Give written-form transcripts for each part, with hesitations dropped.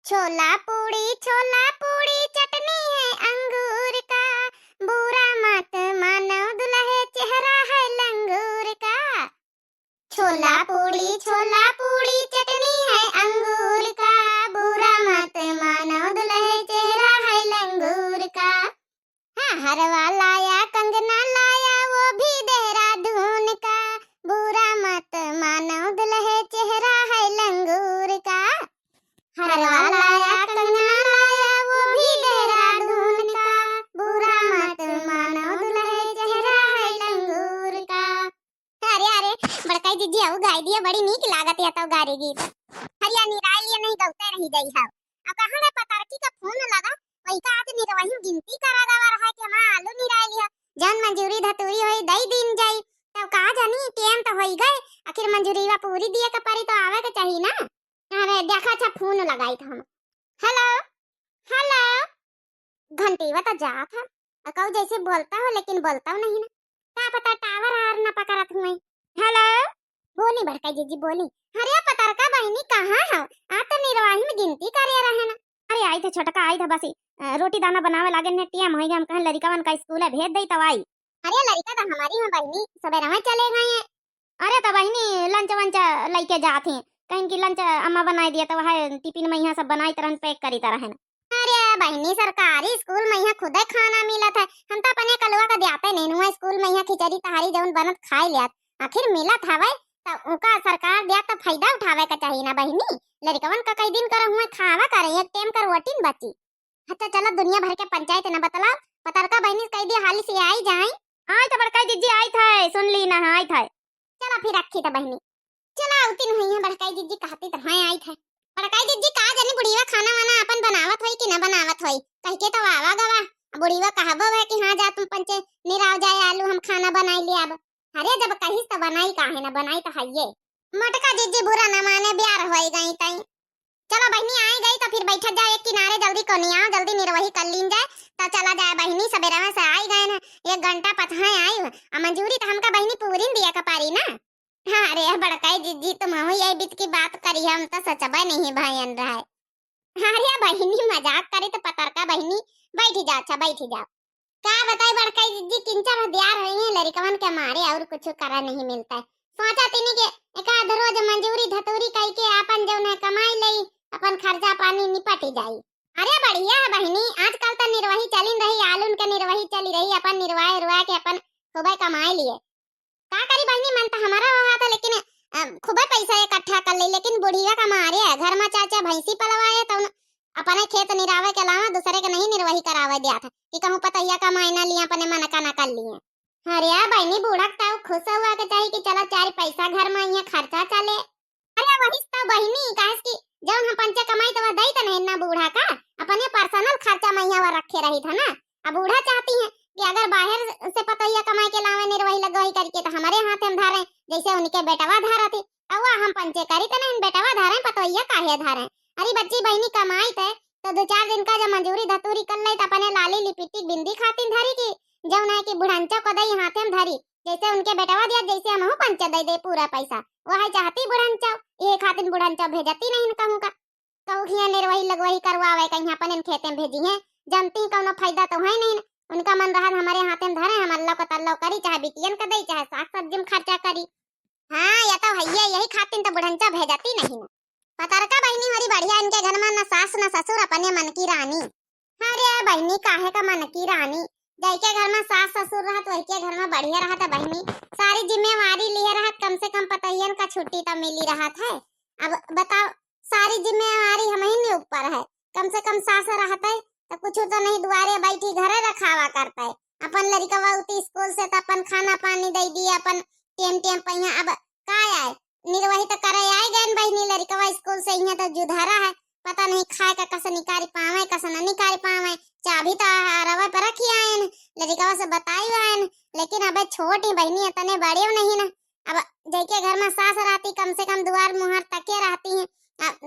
छोला पूड़ी चटनी है अंगूर का। बुरा मत मानो दुल्हे चेहरा है लंगूर का। छोला पूड़ी चटनी है अंगूर का। बुरा मत मानो दुल्हे चेहरा है लंगूर का। हाँ, हरवा लाया कंगना लाया वो भी देहरादून का। बुरा मत मानो दुल्हे चेहरा है लंगूर का। हरवा लाया कंगना लाया वो भी देहरादून का। बुरा मत मानो दुल्हे चेहरा है लंगूर का। अरे अरे बड़काई दीदी आऊ गाय दिया बड़ी नीक लागत है तो गारी गीत। हरिया निराई नहीं गौते रही गई है। अब कहां रे पतारकी का फोन लगा वही का आज निरवही गिनती करा गवा रहा है कि मां आलू निराई लिया जन मंजूरी धतूरी होई दई दिन जाई तब का जानी टेम तो होई गए आखिर मंजूरीवा पूरी दिए के परी तो आवे के चाहिए ना। अरे देखा अच्छा फोन लगाई था हम। हेलो हेलो घंटीवा तो जात है अकौ जैसे बोलता हो लेकिन बोलता हो नहीं ना। क्या पता टावर आर ना पकड़त हुए। हेलो बोली बड़का जीजी बोली। अरे पतारका बहनी कहां है आ तो निरवाही में गिनती करे रहे ना। अरे आई थे छोटका आई था बस रोटी दाना बनावे लागे ने टिया होई हम कहे लड़कावन का स्कूल है भेज दई तवाई। अरे लड़का तो हमारी में बहनी सवेरे में चले गए हैं। अरे तो बहनी लंच वंच लेके जाते हैं कहीं की लंच अम्मा बनाई दिया तो वह टिफिन में यहाँ सब बनाई तरह पैक करी तरह है। अरे बहनी सरकारी स्कूल में यहाँ खुद खाना मिलत है हम तो अपने कलवा का देते नहीं हुआ स्कूल में यहाँ खिचड़ी तहारी जौन बनत खाई लिया आखिर मिलत हवे तो उनका सरकार दिया तो फायदा उठावे का चाहिए ना बहनी। लड़कवन का कई दिन कर हुए खावा करे एक टाइम कर रोटी बची। अच्छा चलो दुनिया भर के पंचायत ना बतलाओ पतरका बहनी कह दी हाल से आई जाए। आई तो बड़का जीजी आई था सुन ली ना आई था। चलो फिर रखी तो बहनी चला उतिन हुई है बड़का जीजी कहती तो हां आई था। बड़का जीजी का जानी बुढ़ीवा खाना वाना अपन बनावत होई कि ना बनावत होई कह के तो आवा गवा बुढ़ीवा कहबो है कि हां जा तुम पंचे निराव जाए आलू हम खाना बनाई ले अब। अरे जब कहिस तो बनाई काहे ना बनाई तो हइये। मटका जीजी बुरा ना माने ब्यार होई गई तई। चलो बहनी आई गई तो फिर बैठ जाए एक किनारे जल्दी कोनी आओ जल्दी निर्वही कर लीन जाए तो चला जाए बहनी सवेरे में से आई गए ना 1 घंटा पथाए आई मंजूरी तो हमका बहनी पूरी दिया का पारी ना। हाँ अरे बड़काई जीजी तुम हो यही बीत की बात करी हम तो सचबा नहीं भाईन रहा है। अरे बहनी मजाक करे तो पतरका बहनी बैठी जा अच्छा बैठी जा। का बताई बड़काई जीजी किंचा हथियार रही है लड़कवन के मारे और कुछ करा नहीं मिलता है। सोचा तीनी के एक आध रोज मंजूरी धतूरी कई के अपन जौन है कमाई लई अपन खर्चा पानी निपट जाई। अरे बढ़िया है बहनी आजकल तो निर्वही चली रही आलून के निर्वही चली रही अपन निर्वाह रुआ के अपन खूब कमाई लिए। का करी बहनी मन तो हमारा हुआ था लेकिन खूब पैसा इकट्ठा कर ली लेकिन बुढ़िया का मारे है घर में चाचा भैंसी पलवाए तो अपने खेत निरावे के अलावा दूसरे के नहीं निर्वही करावे दिया था कि कहूं पतैया का मायना लिया अपने मन का ना कर लिए। अरे बहनी बूढ़ा तो खुश हुआ के चाहिए कि चलो 4 पैसा घर में यहाँ खर्चा चले। अरे वही तो बहनी काहे कि जब हम पंचे कमाई तो दई तो नहीं ना बूढ़ा का अपने पर्सनल खर्चा में यहाँ रखे रही था ना। अब बूढ़ा चाहती है कि अगर बाहर से पतैया कमाई के अलावा निर्वही लगवाई करके तो हमारे हाथ में धारे जैसे उनके बेटवा धारा थी अब हम पंचे करी तो नहीं बेटवा धारे पतैया काहे धारे। अरे बच्ची बहनी कमाई थे तो 2-4 दिन का जब मंजूरी धतूरी कर ले तो अपने लाली लिपिटी बिंदी खातिर धरी की जब ना कि बुढ़ांचा को दई हाथ में धरी जैसे उनके बेटवा दिया जैसे हम हो पंचा दे दे पूरा पैसा वही चाहती बुढ़ांचा ये खातिर बुढ़ांचा भेजती नहीं कहूं का कहूं कि निर्वही लगवाही करवावे कहीं अपन खेते में भेजी है जानती कोनो फायदा तो है नहीं उनका मन रहा हमारे हाथ में धरे हम अल्लाह को तल्लो करी चाहे बिटियन का दई चाहे साग सब्जी में खर्चा करी। हां ये तो भैया यही खातिर तो बुढ़ांचा भेजती नहीं ना। पतरका बहनी हमारी बढ़िया इनके घर में न सास न ससुर अपने मन की रानी। अरे बहनी काहे का मन की रानी जय के घर में सास ससुर रहत वही के घर में बढ़िया रहत बहनी सारी जिम्मेवारी लिए रहत कम से कम पतैयन का छुट्टी तो मिली रहत है। अब बताओ सारी जिम्मेवारी हम ही ऊपर है कम से कम सास रहत है तो कुछ तो नहीं दुआरे बैठी घरे रखावा करता है अपन लड़कवा उती स्कूल से तो अपन खाना पानी दे दिए अपन टेम टेम पहिया अब का आए निर्वही तो करे आई गए बहनी लड़कवा स्कूल से यहाँ तो जुधारा है पता नहीं खाए का कस निकारी पावे कस न निकारी पावे चाबी तो रवा पर रखी आए लड़कवा से बताई आए लेकिन अब छोटी बहनी इतने बड़े नहीं ना। अब जैके घर में सास रहती कम से कम दुआर मुहर तके रहती है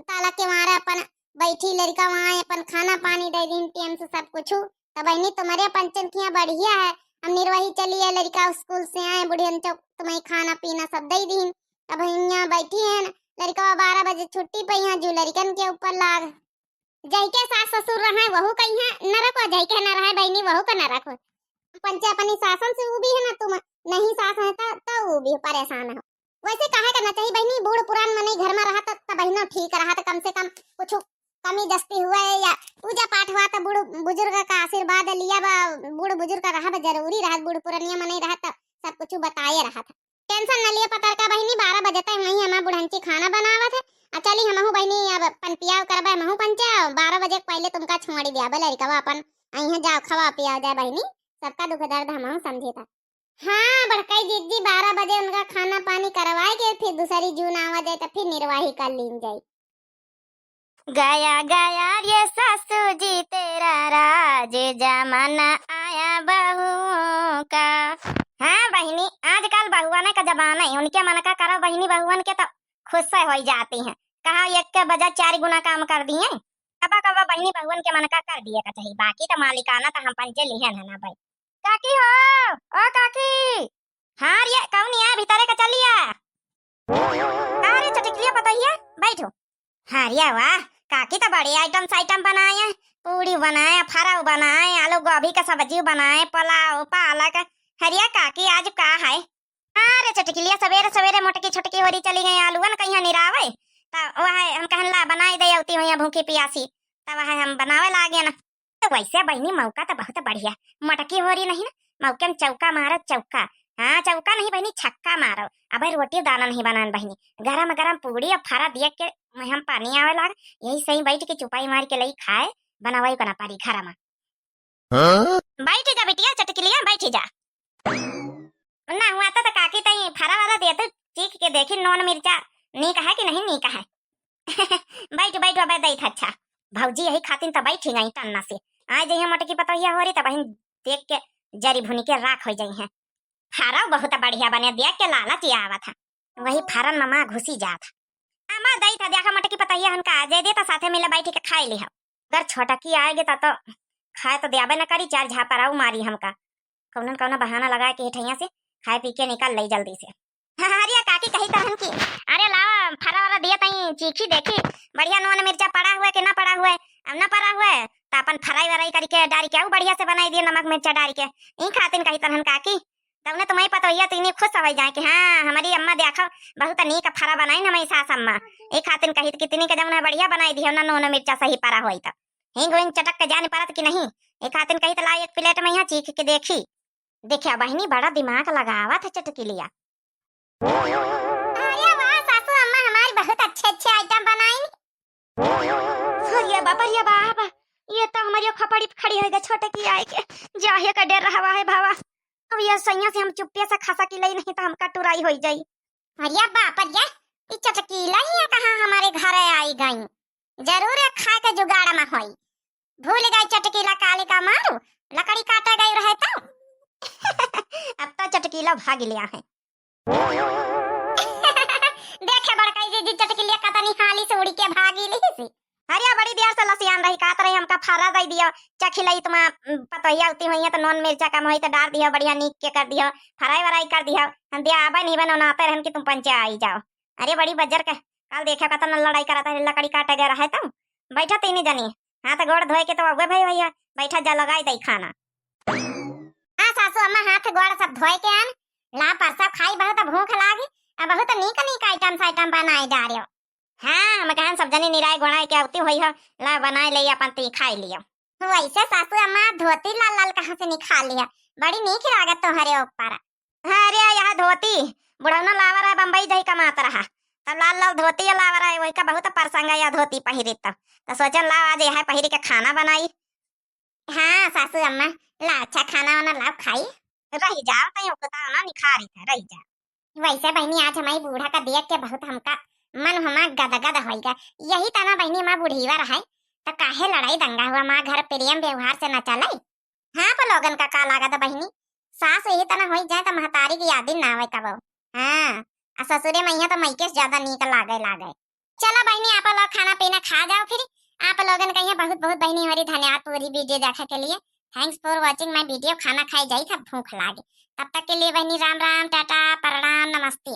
ताला के मारे अपन बैठी लड़का वहां अपन खाना पानी दे दिन टाइम से सब कुछ तो बहनी तुम्हारे पंचन बढ़िया है। हम निर्वही चलिए लड़का स्कूल से आए बुढ़ियन तो तुम्हें खाना पीना सब दे दिन अब यहाँ बैठी है लड़का 12 बजे छुट्टी पे यहाँ जो लड़कन के ऊपर लाग जही के सास ससुर रहे वहू कहीं है न रखो, जही के न रहे बहनी वहू का न रखो। पंचे अपनी शासन से वो भी है ना, तुम नहीं सास है तो वो भी परेशान है। वैसे काहे करना चाहिए बहनी, बूढ़ पुरान मने घर में रहा तो बहनों ठीक रहा, तो कम से कम कुछ कमी जस्ती हुआ या पूजा पाठ हुआ तो बूढ़ बुजुर्ग का आशीर्वाद लिया बा, बूढ़ बुजुर्ग का रहा जरूरी रहा, बूढ़ पुरानिया मने रहा तो सब कुछ बताए रहा था। टेंशन न लिए पता का बहनी, 12 बजे तक वही हमार बुढ़ंची खाना बनावत है। चली हमहू बहनी अब पनपिया करबे, हमहू पंचा 12 बजे पहले तुमका छोड़ी दिया बोले रिकवा अपन अइहा जाओ खवा पिया जाए बहनी, सबका दुख दर्द हमहू समझे था। हाँ बड़काई दीदी 12 बजे उनका खाना पानी करवाए के फिर दूसरी जून आवा जाए तो फिर निर्वाही कर लीन जाए। गया गया ये सासू जी तेरा राज, जमाना आया बहुओं का। हाँ बहिनी, आजकल बहुआने का जमाना है, उनके मन का करो बहिनी, बहुअन के तो खुश से हो जाती हैं। कहा एक के बजाय 4 गुना काम कर दिए, कबा कबा बहिनी बहुअन के मन का कर दिए का चाहिए, बाकी तो मालिकाना तो हम पंचे लिहन है ना भाई। काकी हो, ओ काकी। हाँ ये कौन है भीतरे का चलिया। अरे चटकलिया बताइए, बैठो। हाँ रिया वाह, काकी तो बड़े आइटम बनाए, पूड़ी बनाए, फराव बनाए, आलू गोभी का सब्जी बनाए, पुलाव पालक। हरिया काकी आज का है। अरे चटकलिया सवेरे सवेरे मोटकी छोटकी होरी चली गई, आलूवन कहीं निरावे तो वह हम कहन ला बनाई दे उती हुई भूखी पियासी, तब वह हम बनावे लागे ना। तो वैसे बहनी मौका तो बहुत बढ़िया, मटकी होरी नहीं ना, मौके में चौका मारो चौका। हाँ चौका नहीं बहनी, छक्का मारो। अब रोटी दाना नहीं बनान बहनी, गरम गरम पूड़ी और फरा दिए के हम पानी आवे लाग, यही सही बैठ के चुपाई मार के लई खाए, बनावाई बना पारी घर में। बैठ जा बिटिया चटकलिया, बैठ जा। ना हुआ तो काकी तई फरा वाला दे तो चीख के देखी नॉन मिर्चा नीक है कि नहीं नीक है। बैठ बैठ अब दई था। अच्छा भौजी यही खातिन तो बैठी गई टन्ना से, आज यही मटकी पतोहिया हो रही तो बहन देख के जरी भुनी के राख हो जाई है। फारा बहुत बढ़िया बने, देख के लालच आवा था, वही फारन ममा घुसी जात। अमा दई था देखा मटकी पतोहिया हनका आ जाए दे तो साथे मिले बैठ के खाई ली। अगर छोटा की आएगे तो खाए तो देबे न करी, 4 झापराऊ मारी हमका, कौन कौन बहाना लगा के हिठैया से खाए पी के निकल लई जल्दी से। हरिया काकी कही तहन की अरे लावा फरा वाला दिया तई चीखी देखी बढ़िया नोन मिर्चा पड़ा हुआ कि ना पड़ा हुआ, अब ना पड़ा हुआ तो अपन फराई वराई करके डारी के बढ़िया से बनाई दिए नमक मिर्चा डारी के, ई खातिन कही तहन काकी तब तुम्हें पता हो तो खुश हो जाए कि हाँ हमारी अम्मा देखो बहुत नीक फरा बनाई ना, हमारी सास अम्मा एक खातिन कही कितनी के जमुना बढ़िया बनाई दी ना नोन मिर्चा सही पड़ा हुई तो हिंग हिंग चटक के जाने परत कि नहीं। एक खातिन कही तो ला एक प्लेट में यहाँ चीख के देखी, देखिया बहनी बड़ा दिमाग लगावा था चटकलिया। अरे वाह सासू अम्मा हमारी बहुत अच्छे आइटम बनाई। अरे बाबा ये तो हमारी खपड़ी खड़ी हो गई छोटे की आए के जाहे का डर रहा है भावा, अब ये सैया से हम चुप्पे से खा सकी नहीं तो हमका टुराई हो जाई। अरे बाप रे ये चटकीला ही कहाँ हमारे घर आई गई, जरूर है खाए के जुगाड़ में होई, भूल गई चटकीला काले का मारू लकड़ी काटा गई रहे तो। अब तो चटकीला भाग लिया है। देखे बड़काई दीदी चटकीलिया कता निहाली से उड़ी के भागी ली सी। अरे बड़ी देर से लसियान रही कात रही, हमका फारा दई दियो चखिलई तुम पतोहिया उती हुई तो नॉन मिर्चा कम होई तो डाल दियो बढ़िया नीक के कर दियो, फराई वराई कर दियो, हम दिया आबा नहीं बनो नाते रहन कि तुम पंचे आई जाओ। अरे बड़ी बजर के कल देखा कता न लड़ाई करता है, लकड़ी काटे गया रहे तो बैठा तीन जनी हाथ गोड़ धोए के तो अगे भाई भैया बैठा जा लगाई दई खाना। हाँ सासू अम्मा हाथ गोड़ सब धोए के आन ला पर सब खाई, बहुत भूख लागी, अब बहुत नीक आइटम बनाए जा रहे हो। हाँ हम कहन सब जनी निराय गोणाई के आवती हुई हो ला बनाए ले अपन ती खाई लियो। वैसे सासू अम्मा धोती लाल लाल कहाँ से निकाल लिया, बड़ी नीक लागत तुम्हारे ऊपर। अरे यह धोती बुढ़ौना लावा रहा बम्बई जही कमात रहा तब लाल लाल धोती लावा रहा, वही का बहुत प्रसंग है यह धोती पहिरी तो सोचन ला आज यह पहिरी के खाना बनाई। हाँ सासू अम्मा ला अच्छा खाना वाना ला खाई रही जाओ तई उकता ना निखारी था रही जा। वैसे बहनी आज हमारी बूढ़ा का देख के बहुत हमका मन हमारा गदगद होगा, यही तना बहनी माँ बुढ़ीवा रहा तो काहे लड़ाई दंगा हुआ, माँ घर प्रेम व्यवहार से न चले। हाँ पर लोगन का लागत बहनी सास यही तना हो जाए तो महतारी की याद ना आवे कबो। हाँ ससुरे मैया तो मैके ज्यादा नीक लागे। चलो बहनी आप लोग खाना पीना खा जाओ, फिर आप लोगन का बहुत बहुत बहनी हमारी धन्यवाद पूरी वीडियो देखने के लिए। Thanks for watching my video. खाना खाई जाई था भूख लागे, तब तक के लिए बहनी राम राम टाटा प्रणाम नमस्ते।